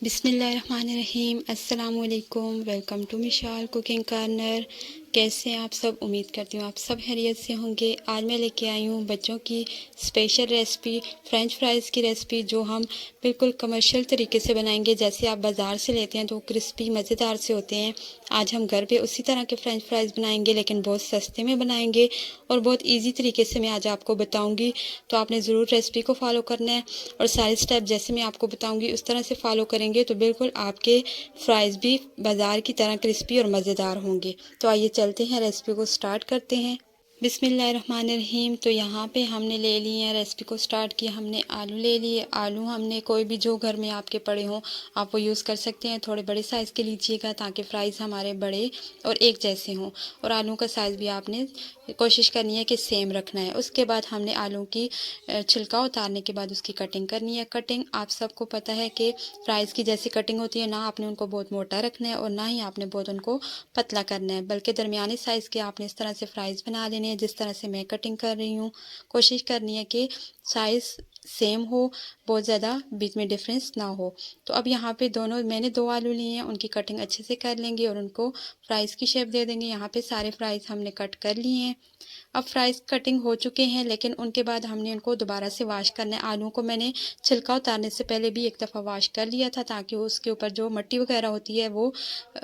बिस्मिल्लाहिर्रहमानिर्रहीम। अस्सलाम वालेकुम। Welcome to Mishal cooking corner. कैसे हैं आप सब? उम्मीद करती हूँ आप सब खैरियत से होंगे। आज मैं लेके आई हूँ बच्चों की स्पेशल रेसिपी, फ्रेंच फ्राइज़ की रेसिपी, जो हम बिल्कुल कमर्शियल तरीके से बनाएंगे। जैसे आप बाज़ार से लेते हैं तो क्रिस्पी मज़ेदार से होते हैं, आज हम घर पे उसी तरह के फ्रेंच फ्राइज़ बनाएंगे, लेकिन बहुत सस्ते में बनाएंगे और बहुत ईजी तरीके से मैं आज आपको बताऊँगी। तो आपने ज़रूर रेसिपी को फॉलो करना है और सारे स्टेप जैसे मैं आपको बताऊँगी उस तरह से फॉलो करेंगे तो बिल्कुल आपके फ्राइज़ भी बाज़ार की तरह क्रिस्पी और मज़ेदार होंगे। तो आइए चलते हैं, रेसिपी को स्टार्ट करते हैं। बिस्मिल्लाहिर्रहमानिर्रहीम। तो यहाँ पे हमने ले लिए हैं, रेसिपी को स्टार्ट किया, हमने आलू ले लिए। आलू हमने कोई भी जो घर में आपके पड़े हों आप वो यूज़ कर सकते हैं। थोड़े बड़े साइज़ के लीजिएगा ताकि फ्राइज़ हमारे बड़े और एक जैसे हों, और आलू का साइज़ भी आपने कोशिश करनी है कि सेम रखना है। उसके बाद हमने आलू की छिलका उतारने के बाद उसकी कटिंग करनी है। कटिंग आप सबको पता है कि फ्राइज़ की जैसी कटिंग होती है, ना आपने उनको बहुत मोटा रखना है और ना ही आपने बहुत उनको पतला करना है, बल्कि दरमियाने साइज़ के आपने इस तरह से फ्राइज़ बना लेने हैं जिस तरह से मैं कटिंग कर रही हूँ। कोशिश करनी है कि साइज़ सेम हो, बहुत ज़्यादा बीच में डिफरेंस ना हो। तो अब यहाँ पे मैंने 2 आलू लिए हैं, उनकी कटिंग अच्छे से कर लेंगे और उनको फ्राइज़ की शेप दे देंगे। यहाँ पे सारे फ्राइज़ हमने कट कर लिए हैं। अब फ्राइज़ कटिंग हो चुके हैं, लेकिन उनके बाद हमने उनको दोबारा से वॉश करना है। आलू को मैंने छिलका उतारने से पहले भी एक दफ़ा वॉश कर लिया था ताकि उसके ऊपर जो मिट्टी वगैरह होती है वो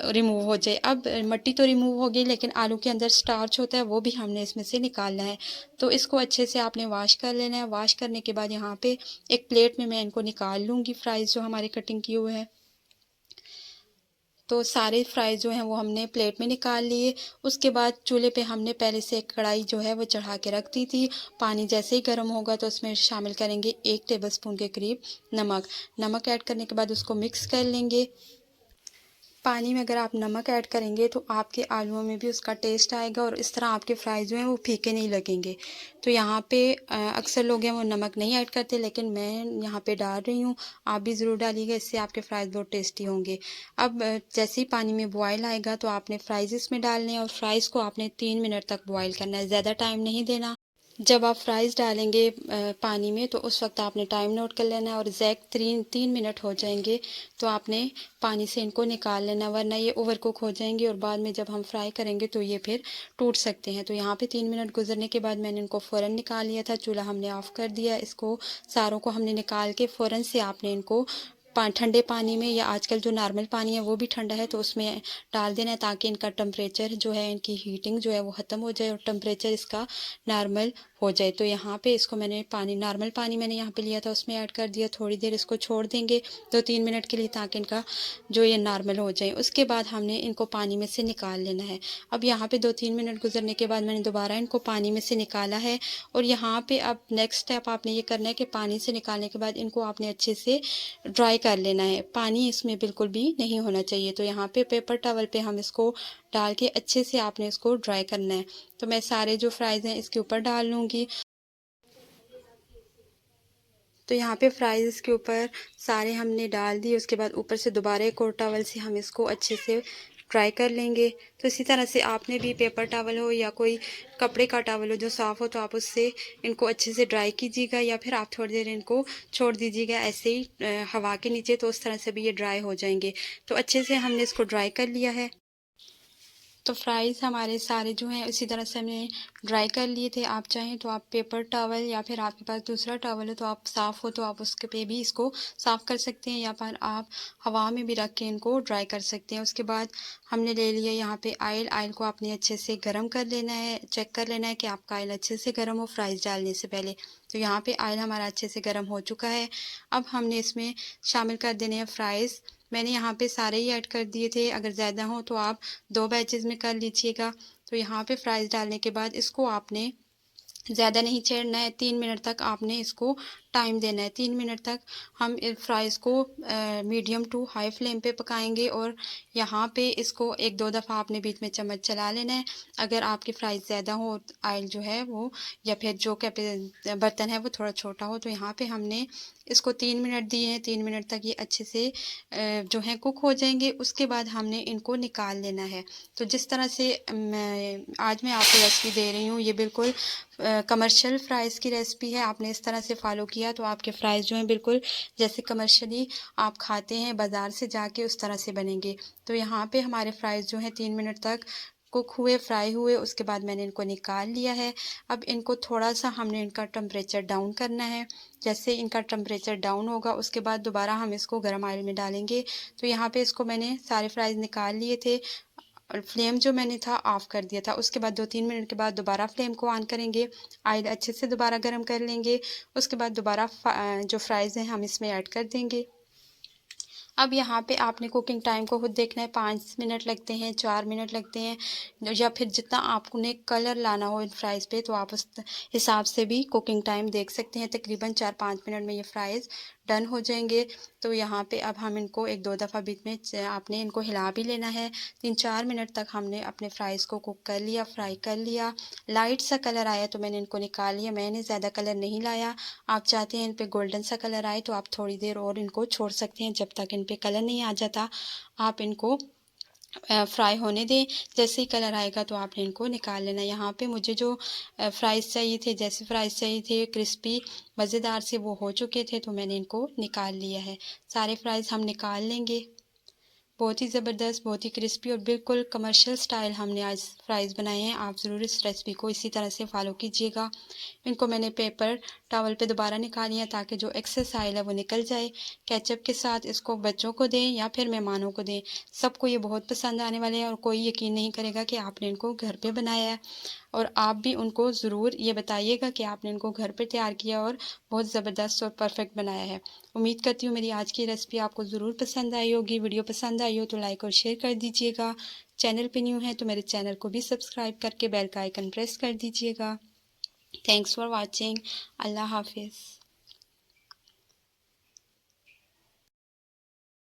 रिमूव हो जाए। अब मिट्टी तो रिमूव हो गई, लेकिन आलू के अंदर स्टार्च होता है वो भी हमने इसमें से निकालना है। तो इसको अच्छे से आपने वॉश कर लेना है। वॉश करने के बाद यहाँ पे एक प्लेट में मैं इनको निकाल लूँगी, फ्राइज़ जो हमारे कटिंग किए हुए हैं। तो सारे फ्राइज़ जो हैं वो हमने प्लेट में निकाल लिए। उसके बाद चूल्हे पे हमने पहले से एक कढ़ाई जो है वो चढ़ा के रख दी थी। पानी जैसे ही गर्म होगा तो उसमें शामिल करेंगे 1 टेबलस्पून के करीब नमक। नमक ऐड करने के बाद उसको मिक्स कर लेंगे। पानी में अगर आप नमक ऐड करेंगे तो आपके आलूओं में भी उसका टेस्ट आएगा और इस तरह आपके फ्राइज़ जो हैं वो फीके नहीं लगेंगे। तो यहाँ पे अक्सर लोग हैं वो नमक नहीं ऐड करते, लेकिन मैं यहाँ पे डाल रही हूँ। आप भी ज़रूर डालिएगा, इससे आपके फ्राइज़ बहुत टेस्टी होंगे। अब जैसे ही पानी में बॉयल आएगा तो आपने फ्राइज़ इसमें डालने हैं और फ्राइज़ को आपने 3 मिनट तक बॉयल करना है, ज़्यादा टाइम नहीं देना। जब आप फ्राइज़ डालेंगे पानी में तो उस वक्त आपने टाइम नोट कर लेना है और एग्जैक्ट 3 मिनट हो जाएंगे तो आपने पानी से इनको निकाल लेना, वरना ये ओवर कुक हो जाएंगे और बाद में जब हम फ्राई करेंगे तो ये फिर टूट सकते हैं। तो यहाँ पे 3 मिनट गुजरने के बाद मैंने इनको फ़ौरन निकाल लिया था। चूल्हा हमने ऑफ़ कर दिया। इसको सारों को हमने निकाल के फ़ौरन से आपने इनको ठंडे पानी में, या आजकल जो नॉर्मल पानी है वो भी ठंडा है तो उसमें डाल देना है ताकि इनका टेम्परेचर जो है, इनकी हीटिंग जो है वो ख़त्म हो जाए और टेम्परेचर इसका नॉर्मल हो जाए। तो यहाँ पे इसको मैंने नॉर्मल पानी मैंने यहाँ पे लिया था उसमें ऐड कर दिया। थोड़ी देर इसको छोड़ देंगे 2-3 मिनट के लिए ताकि इनका जो ये नॉर्मल हो जाए। उसके बाद हमने इनको पानी में से निकाल लेना है। अब यहाँ पे 2-3 मिनट गुजरने के बाद मैंने दोबारा इनको पानी में से निकाला है और यहाँ पे अब नेक्स्ट स्टेप आपने ये करना है कि पानी से निकालने के बाद इनको आपने अच्छे से ड्राई कर लेना है। पानी इसमें बिल्कुल भी नहीं होना चाहिए। तो यहाँ पे पेपर टॉवल पे हम इसको डाल के अच्छे से आपने इसको ड्राई करना है। तो मैं सारे जो फ्राइज़ हैं इसके ऊपर डाल लूँगी। तो यहाँ पे फ्राइज़ इसके ऊपर सारे हमने डाल दिए। उसके बाद ऊपर से दोबारा एक और टॉवल से हम इसको अच्छे से ड्राई कर लेंगे। तो इसी तरह से आपने भी पेपर टॉवल हो या कोई कपड़े का टॉवल हो जो साफ़ हो तो आप उससे इनको अच्छे से ड्राई कीजिएगा, या फिर आप थोड़ी देर इनको छोड़ दीजिएगा ऐसे ही हवा के नीचे, तो उस तरह से भी ये ड्राई हो जाएंगे। तो अच्छे से हमने इसको ड्राई कर लिया है। तो फ्राइज़ हमारे सारे जो हैं इसी तरह से हमने ड्राई कर लिए थे। आप चाहें तो आप पेपर टॉवल, या फिर आपके पास दूसरा टॉवल हो तो आप साफ़ हो तो आप उसके पे भी इसको साफ़ कर सकते हैं, या फिर आप हवा में भी रख के इनको ड्राई कर सकते हैं। उसके बाद हमने ले लिया यहाँ पे ऑयल को आपने अच्छे से गर्म कर लेना है। चेक कर लेना है कि आपका ऑयल अच्छे से गर्म हो फ्राइज़ डालने से पहले। तो यहाँ पे ऑयल हमारा अच्छे से गर्म हो चुका है। अब हमने इसमें शामिल कर देने हैं फ्राइज़। मैंने यहाँ पे सारे ही ऐड कर दिए थे, अगर ज़्यादा हो तो आप 2 बैचेज़ में कर लीजिएगा। तो यहाँ पे फ्राइज़ डालने के बाद इसको आपने ज़्यादा नहीं छेड़ना है। 3 मिनट तक आपने इसको टाइम देना है। 3 मिनट तक हम फ्राइज़ को मीडियम टू हाई फ्लेम पे पकाएंगे और यहाँ पे इसको 1-2 दफ़ा आपने बीच में चम्मच चला लेना है। अगर आपकी फ्राइज़ ज़्यादा हो, ऑयल जो है वो, या फिर जो बर्तन है वो थोड़ा छोटा हो, तो यहाँ पे हमने इसको 3 मिनट दिए हैं। 3 मिनट तक ये अच्छे से जो है कुक हो जाएंगे। उसके बाद हमने इनको निकाल लेना है। तो जिस तरह से आज मैं आपको रेसिपी दे रही हूँ ये बिल्कुल कमर्शियल फ्राइज़ की रेसिपी है। आपने इस तरह से फॉलो किया किया तो आपके फ़्राइज़ जो हैं बिल्कुल जैसे कमर्शियली आप खाते हैं बाज़ार से जाके उस तरह से बनेंगे। तो यहाँ पे हमारे फ़्राइज़ जो हैं 3 मिनट तक कुक हुए, फ्राई हुए, उसके बाद मैंने इनको निकाल लिया है। अब इनको थोड़ा-सा हमने इनका टेम्परेचर डाउन करना है। जैसे इनका टेम्परेचर डाउन होगा उसके बाद दोबारा हम इसको गरम ऑयल में डालेंगे। तो यहाँ पे इसको मैंने सारे फ्राइज़ निकाल लिए थे और फ्लेम जो मैंने था ऑफ़ कर दिया था। उसके बाद 2-3 मिनट के बाद दोबारा फ्लेम को ऑन करेंगे, ऑयल अच्छे से दोबारा गरम कर लेंगे। उसके बाद दोबारा जो फ्राइज़ हैं हम इसमें ऐड कर देंगे। अब यहाँ पे आपने कुकिंग टाइम को खुद देखना है, 5 मिनट लगते हैं, 4 मिनट लगते हैं या फिर जितना आपने कलर लाना हो इन फ्राइज़ पे तो आप उस हिसाब से भी कुकिंग टाइम देख सकते हैं। तकरीबन 4-5 मिनट में ये फ्राइज़ डन हो जाएंगे। तो यहाँ पे अब हम इनको 1-2 दफ़ा बीच में आपने इनको हिला भी लेना है। 3-4 मिनट तक हमने अपने फ्राइज़ को कुक कर लिया, फ्राई कर लिया। लाइट सा कलर आया तो मैंने इनको निकाल लिया। मैंने ज़्यादा कलर नहीं लाया। आप चाहते हैं इन पे गोल्डन सा कलर आए तो आप थोड़ी देर और इनको छोड़ सकते हैं। जब तक इन पे कलर नहीं आ जाता आप इनको फ्राई होने दें। जैसे ही कलर आएगा तो आपने इनको निकाल लेना। यहाँ पे मुझे जो फ्राइज़ चाहिए थे, जैसे फ्राइज़ चाहिए थे क्रिस्पी मज़ेदार से, वो हो चुके थे तो मैंने इनको निकाल लिया है। सारे फ्राइज़ हम निकाल लेंगे। बहुत ही ज़बरदस्त, बहुत ही क्रिस्पी और बिल्कुल कमर्शियल स्टाइल हमने आज फ्राइज़ बनाए हैं। आप ज़रूर इस रेसिपी को इसी तरह से फ़ॉलो कीजिएगा। इनको मैंने पेपर टॉवल पे दोबारा निकाली है ताकि जो एक्सेस ऑयल है वो निकल जाए। केचप के साथ इसको बच्चों को दें या फिर मेहमानों को दें, सबको ये बहुत पसंद आने वाले हैं और कोई यकीन नहीं करेगा कि आपने इनको घर पे बनाया है। और आप भी उनको ज़रूर ये बताइएगा कि आपने इनको घर पे तैयार किया और बहुत ज़बरदस्त और परफेक्ट बनाया है। उम्मीद करती हूँ मेरी आज की रेसिपी आपको ज़रूर पसंद आई होगी। वीडियो पसंद आई हो तो लाइक और शेयर कर दीजिएगा। चैनल पे न्यू है तो मेरे चैनल को भी सब्सक्राइब करके बेल का आइकन प्रेस कर दीजिएगा। Thanks for watching. अल्लाह हाफिज़।